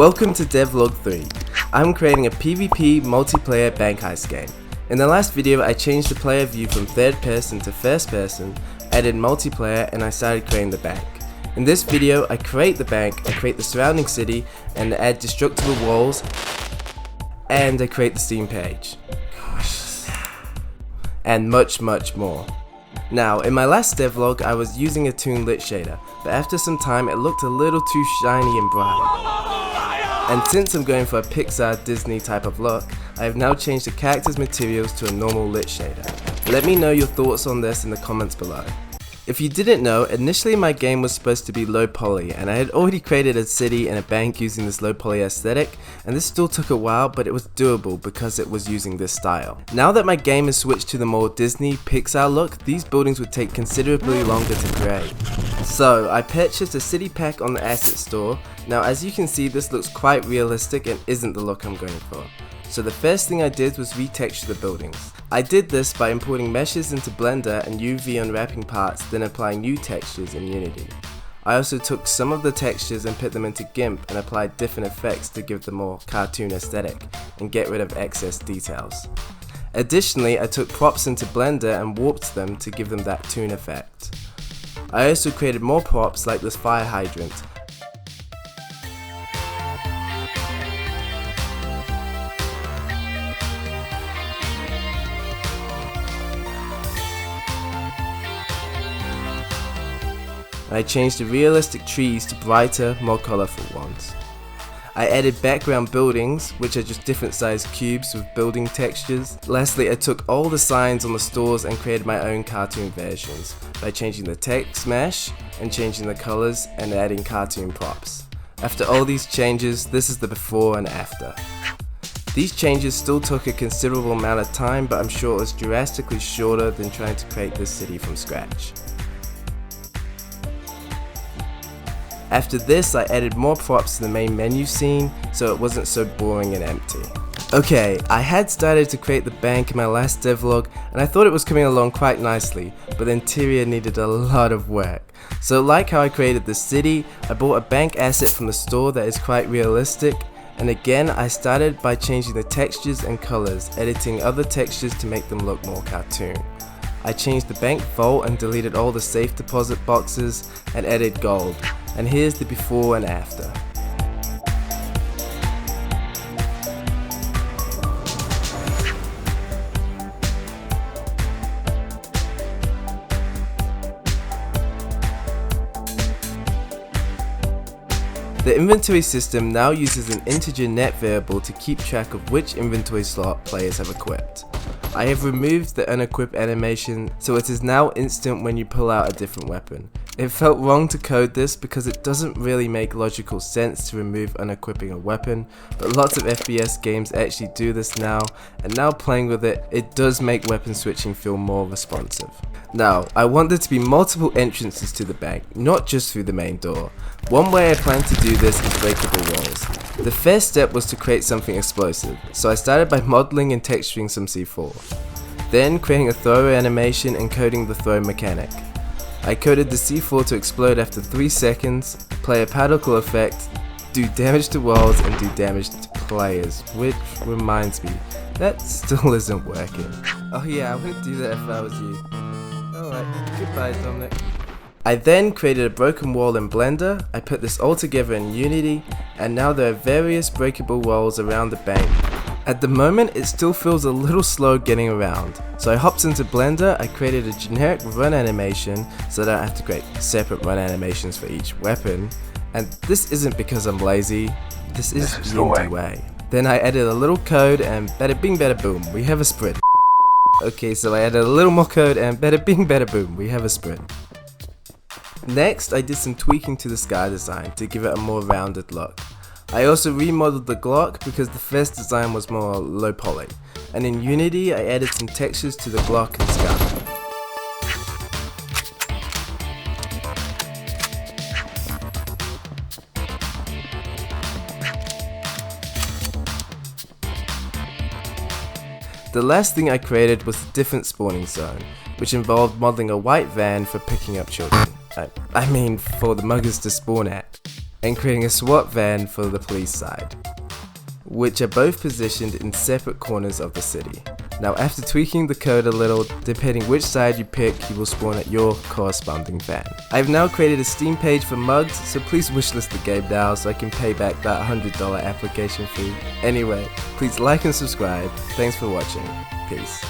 Welcome to Devlog 3. I'm creating a PvP multiplayer bank heist game. In the last video I changed the player view from third person to first person, added multiplayer, and I started creating the bank. In this video I create the bank, I create the surrounding city, and add destructible walls, and I create the Steam page. And much more. Now, in my last devlog I was using a toon lit shader, but after some time it looked a little too shiny and bright. And since I'm going for a Pixar Disney type of look, I have now changed the character's materials to a normal lit shader. Let me know your thoughts on this in the comments below. If you didn't know, initially my game was supposed to be low poly, and I had already created a city and a bank using this low poly aesthetic, and this still took a while, but it was doable because it was using this style. Now that my game has switched to the more Disney Pixar look, these buildings would take considerably longer to create. So I purchased a city pack on the asset store. Now as you can see, this looks quite realistic and isn't the look I'm going for. So the first thing I did was retexture the buildings. I did this by importing meshes into Blender and UV unwrapping parts, then applying new textures in Unity. I also took some of the textures and put them into GIMP and applied different effects to give them more cartoon aesthetic and get rid of excess details. Additionally, I took props into Blender and warped them to give them that toon effect. I also created more props like this fire hydrant. I changed the realistic trees to brighter, more colourful ones. I added background buildings, which are just different sized cubes with building textures. Lastly, I took all the signs on the stores and created my own cartoon versions by changing the text mesh and changing the colours and adding cartoon props. After all these changes, this is the before and after. These changes still took a considerable amount of time, but I'm sure it was drastically shorter than trying to create this city from scratch. After this, I added more props to the main menu scene so it wasn't so boring and empty. Okay, I had started to create the bank in my last devlog and I thought it was coming along quite nicely, but the interior needed a lot of work. So like how I created the city, I bought a bank asset from the store that is quite realistic, and again I started by changing the textures and colors, editing other textures to make them look more cartoon. I changed the bank vault and deleted all the safe deposit boxes and added gold. And here's the before and after. The inventory system now uses an integer net variable to keep track of which inventory slot players have equipped. I have removed the unequip animation, so it is now instant when you pull out a different weapon. It felt wrong to code this because it doesn't really make logical sense to remove unequipping a weapon, but lots of FPS games actually do this now, and now playing with it, it does make weapon switching feel more responsive. Now, I want there to be multiple entrances to the bank, not just through the main door. One way I plan to do this is breakable walls. The first step was to create something explosive, so I started by modeling and texturing some C4. Then creating a throw animation and coding the throw mechanic. I coded the C4 to explode after 3 seconds, play a particle effect, do damage to walls, and do damage to players, which reminds me, that still isn't working. Oh yeah, I wouldn't do that if I was you. Alright, goodbye Dominic. I then created a broken wall in Blender, I put this all together in Unity, and now there are various breakable walls around the bank. At the moment it still feels a little slow getting around, so I hopped into Blender, I created a generic run animation so that I don't have to create separate run animations for each weapon, and this isn't because I'm lazy, this is the indie way. Then I added a little code and bada bing bada boom, we have a sprint. Okay, so I added a little more code and bada bing bada boom, we have a sprint. Next, I did some tweaking to the sky design to give it a more rounded look. I also remodeled the Glock because the first design was more low poly, and in Unity I added some textures to the Glock and sky. The last thing I created was a different spawning zone, which involved modeling a white van for picking up children. I mean, for the muggers to spawn at. and creating a SWAT van for the police side, which are both positioned in separate corners of the city. Now after tweaking the code a little, depending which side you pick, you will spawn at your corresponding van. I've now created a Steam page for mugs, so please wishlist the game now so I can pay back that $100 application fee. Anyway, please like and subscribe. Thanks for watching. Peace.